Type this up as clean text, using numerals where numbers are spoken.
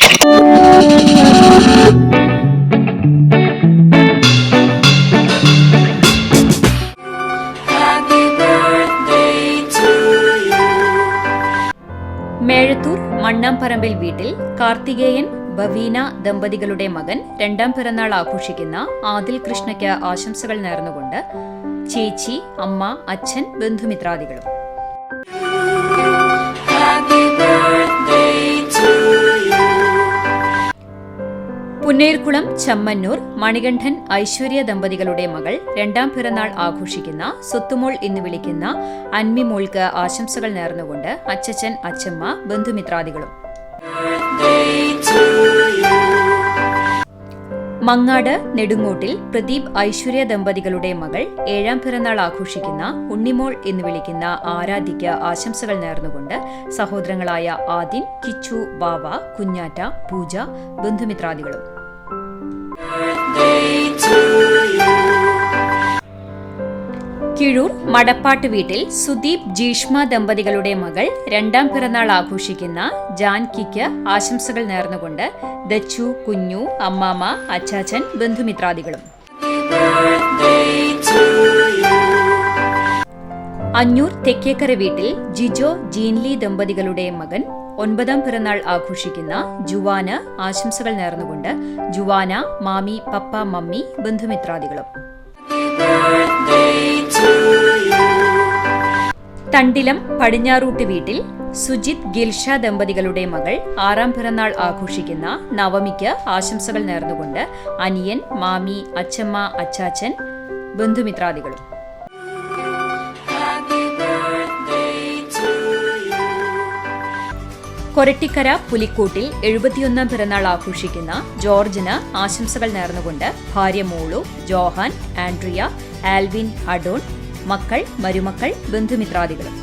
മേഴത്തൂർ മണ്ണാംപറമ്പിൽ വീട്ടിൽ കാർത്തികേയൻ ബവീന ദമ്പതികളുടെ മകൻ രണ്ടാം പിറന്നാൾ ആഘോഷിക്കുന്ന ആദിൽ കൃഷ്ണയ്ക്ക് ആശംസകൾ നേർന്നുകൊണ്ട് ചേച്ചി, അമ്മ, അച്ഛൻ, ബന്ധുമിത്രാദികളും. പുന്നേർകുളം ചമ്മന്നൂർ മണികണ്ഠൻ ഐശ്വര്യ ദമ്പതികളുടെ മകൾ രണ്ടാം പിറന്നാൾ ആഘോഷിക്കുന്ന സ്വത്തുമോൾ എന്ന് വിളിക്കുന്ന അൻമിമോൾക്ക് ആശംസകൾ നേർന്നുകൊണ്ട് അച്ചച്ചൻ, അച്ചമ്മ, ബന്ധുമിത്രാദികളും. മങ്ങാട് നെടുങ്ങോട്ടിൽ പ്രദീപ് ഐശ്വര്യ ദമ്പതികളുടെ മകൾ ഏഴാം പിറന്നാൾ ആഘോഷിക്കുന്ന ഉണ്ണിമോൾ എന്ന് വിളിക്കുന്ന ആരാധ്യയ്ക്ക് ആശംസകൾ നേർന്നുകൊണ്ട് സഹോദരങ്ങളായ ആദിൻ, കിച്ചു, ബാവ, കുഞ്ഞാറ്റ, പൂജ, ബന്ധുമിത്രാദികളും. കിഴൂർ മടപ്പാട്ട് വീട്ടിൽ സുദീപ്, ജീഷ്മ ദമ്പതികളുടെ മകൾ രണ്ടാം പിറന്നാൾ ആഘോഷിക്കുന്ന ജാൻകിക്ക് ആശംസകൾ നേർന്നുകൊണ്ട് ദച്ചു, കുഞ്ഞു, അമ്മാമ്മ, അച്ചാച്ചൻ, ബന്ധുമിത്രാദികളും. അഞ്ഞൂർ തെക്കേക്കര വീട്ടിൽ ജിജോ, ജീൻലി ദമ്പതികളുടെ മകൻ 9ാം പിറന്നാൾ ആഘോഷിക്കുന്ന ജുവാന് ആശംസകൾ നേർന്നുകൊണ്ട് ജുവാന, മാമി, പപ്പ, മമ്മി, ബന്ധുമിത്രാദികളും. തണ്ടിലം പടിഞ്ഞാറൂട്ട് വീട്ടിൽ സുജിത്, ഗിൽഷ ദമ്പതികളുടെ മകൾ 6ാം പിറന്നാൾ ആഘോഷിക്കുന്ന നവമിക്ക് ആശംസകൾ നേർന്നുകൊണ്ട് അനിയൻ, മാമി, അച്ചമ്മ, അച്ചാച്ചൻ, ബന്ധുമിത്രാദികളും. കൊരട്ടിക്കര പുലിക്കോട്ടിൽ 71ാം പിറന്നാൾ ആഘോഷിക്കുന്ന ജോർജിന് ആശംസകൾ നേർന്നുകൊണ്ട് ഭാര്യ മോളു, ജോഹാൻ, ആൻഡ്രിയ, ആൽവിൻ, അഡോൺ, മക്കൾ, മരുമക്കൾ, ബന്ധുമിത്രാദികളും.